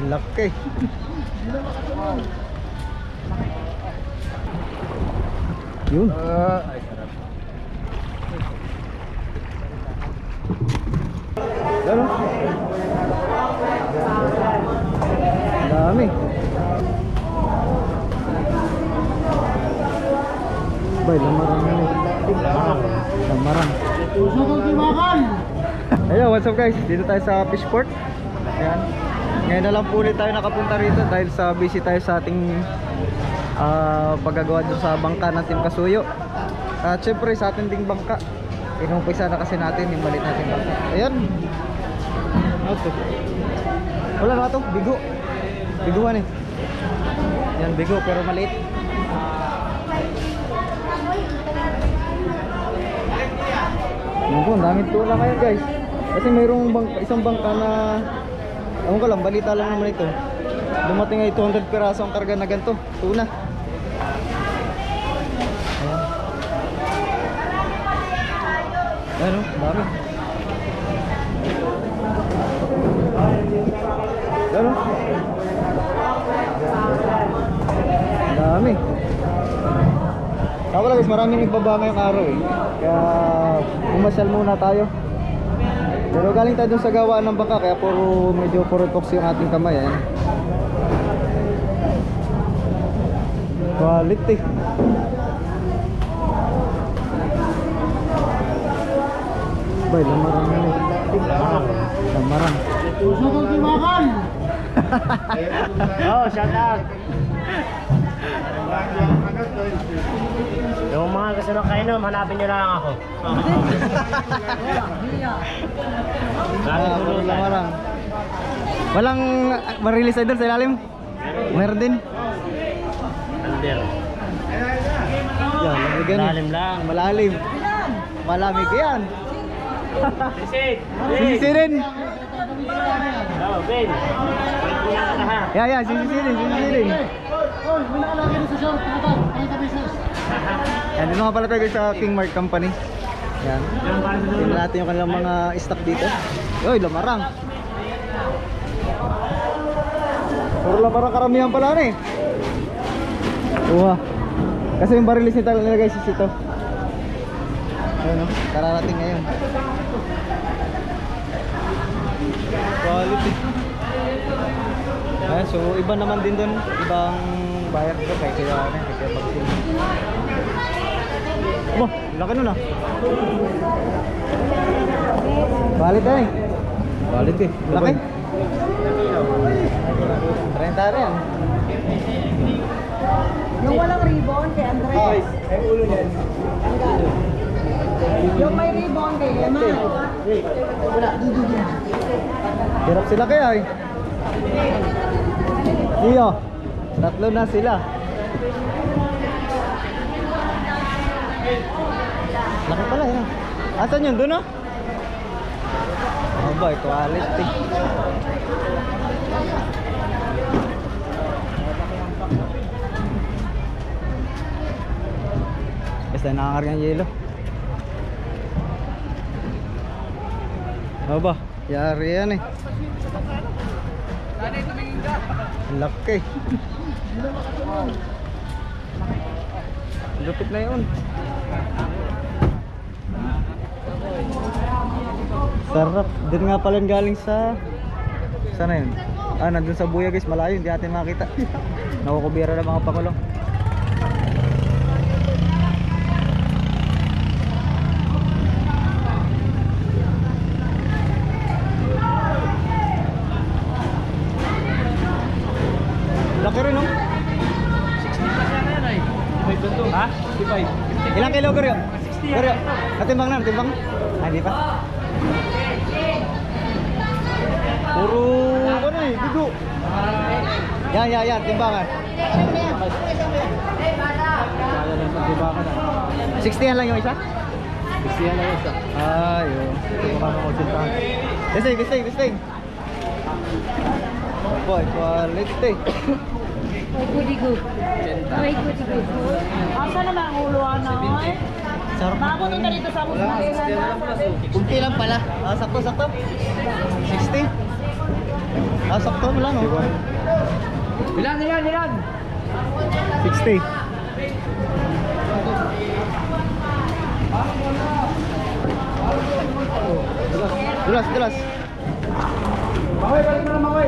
Laki. Yun. Ay, sarap. Ano? Dami. Bay, lamarang na yun. Lamarang. Ayan, what's up guys? Dito tayo sa Fishport. Ayan. Ngayon na lang po ulit tayo nakapunta rito dahil sa busy tayo sa ating paggagawa dun sa bangka ng Team Kasuyo. At syempre sa ating ding bangka, inumpisa na kasi natin yung malit natin bangka. Ayan. Ano to? Wala na ito, bigo. Biguan eh. Yan, bigo pero maliit. Yan po, ang daming tuna ngayon guys. Kasi mayroong isang bangka na, ewan ko lang, balita lang naman ito. Dumating ay 200 piraso ang karga na ganito, tuna. Ayan o, dami. Ayan o. Dami. Wala guys, maraming nagbaba ngayong araw eh. Kaya umasyal muna tayo. Pero galing tayo dun sa gawaan ng bangka, kaya medyo puro tox yung ating kamay. Ayan. Quality. Bay, lamarang na yun. Lamarang. Usutong timakan! Oh, shout out! Yung mga gusto na kainom, hanapin nyo lang ako. Lamarang. Walang marilis idol sa ilalim? Meron din? Under. Yan, lamig yan. Malalim lang. Malalim. Malamig yan. Sisid! Sisi rin. Oh, Ben! Wait mo lang ka ha. Yan, sisi rin. Oy, may nakalagay rin sa short. Ano sa business? Yan, dito nga pala tayo sa King Mark Company. Yan. Tingnan natin yung kanilang mga stock dito. Uy, lamarang. Puro lamarang karamihan pala na eh. Uwa. Kasi yung barilis nila guys is ito. Ayun o, kararating ngayon. Quality. Ayan, so iba naman din doon. Ibang buyer ko kaya magsin. Oh, laki nun ah. Quality eh. Quality. Laki. 30 rin. Yung walang ribbon kay Andres. Ay, ulo niyan. Yung may ribbon kay Emma. Hirap sila kaya eh. Iyo. Tatlo na sila. Laki pala yun. Asan yun? Doon ah? Abay, quality. Basta nakakarga ng yelo. Aba, yari yan eh. Laki. Lupit na yun. Sarap. Din nga pala galing sa... Sana yun? Nandun sa buya guys, malayo, hindi natin makita. Nakukubira na mga pakulong. Laki rin no? 60 pa siya na yan ay. Ha? 55. Ilang kilo Goryo? Goryo, natimbang na, natimbang? Hindi pa. Puro ano eh, bigo. Yan, timbangan. 60 yan lang yung isa? 60 yan lang isa. Ayun. Testing. Boy, quality. May goody good. May goody good. Asa naman ang uluan na eh? Sarap na po. Mamunod na dito sa Musmalilan na. Kunti lang pala. Sakto. 60. Sakto mo lang, oh. Ilan? 60. Dulas. Makoy, balik mo na Makoy.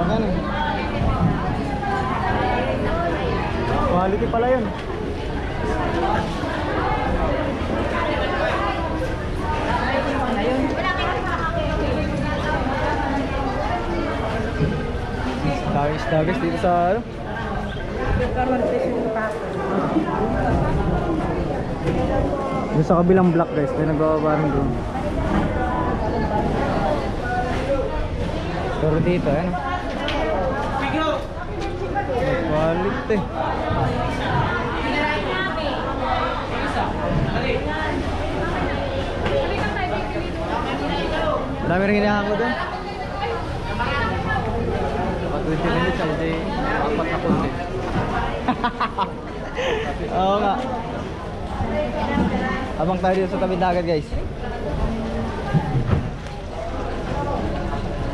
Magkano? Quality pala yun. Dagis dito sa ano? Doon sa kabilang block guys, may nagbababa rin doon. Pero dito, ano? Quality. Dami rin hinahangod doon. 20 minutes ay di apat na konti. Oo nga. Abang tayo dito sa tabi dagat guys.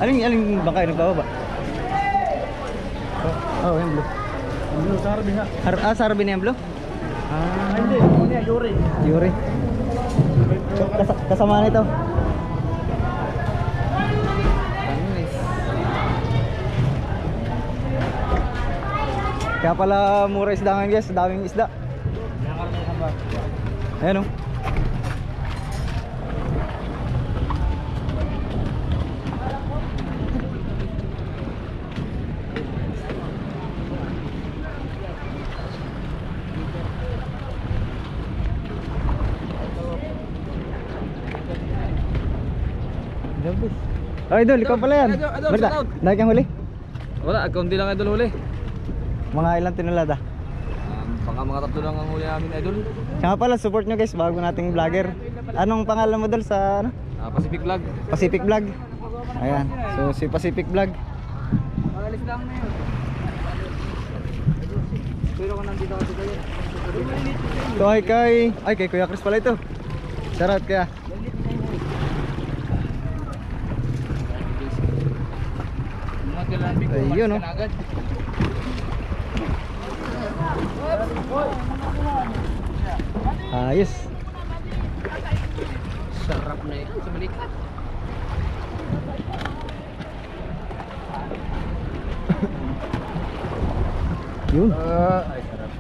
Aling bangkay nagbababa? Oh, yung blue. Ang blue, sa harbi nga. Sa harbi na yung blue? Hindi, ano niya, Yuri. Yuri. Kasama nito. Kaya pala mura isdangan guys, daming isda. Ayan oh. Oh, idol, ikaw pala yan. Idol, Basta, shout out. dahil kang huli. Wala, kaunti lang idol huli. Mga ilang tinulada. Mga tatlo lang ang huli namin idol. Kaya pala, support nyo guys, bago nating vlogger. Anong pangalan mo dal sa ano? Pacific Vlog. Pacific Vlog. Ayan, so si Pacific Vlog. Magalis lang na yun. Pero kung nandito kasi kayo. Ito ay kay Kuya Chris pala ito. Shoutout kaya. Ayun oh. Ayos. Sarap na yun sa balik. Yun. Ay sarap.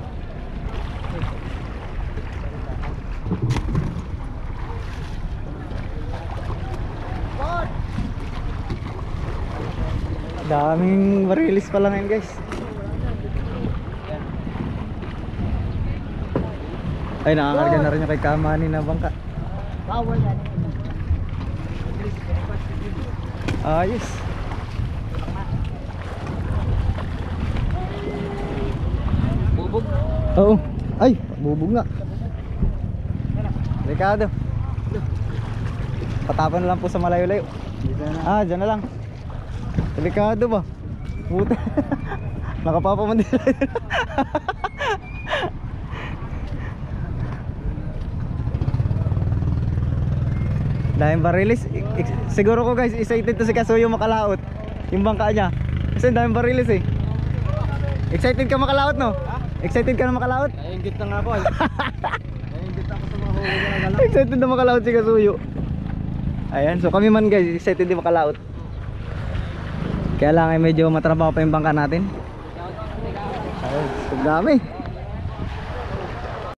Daming marilis pa lang yan guys. Ay, nakakarga na rin yung kay Kamani na bangka. Ayos. Bubog. Oo. Ay, bubog nga. Delikado. Patapan na lang po sa malayo-layo. Ah, dyan na lang. Delikado ba? Puta. Nakapapamandila. Dahil barilis. Siguro ko guys, excited to si Kasuyo makalaot. Yung bangka niya. Kasi dahil barilis eh. Excited ka makalaot no? Excited ka na makalaot? Naiingit na nga ako. Naiingit ako sa mga huli na galaw. Excited na makalaot si Kasuyo. Ayan, so kami man guys, excited din makalaot. Kaya lang ay medyo matrabaho pa yung bangka natin. Ayun, so dami.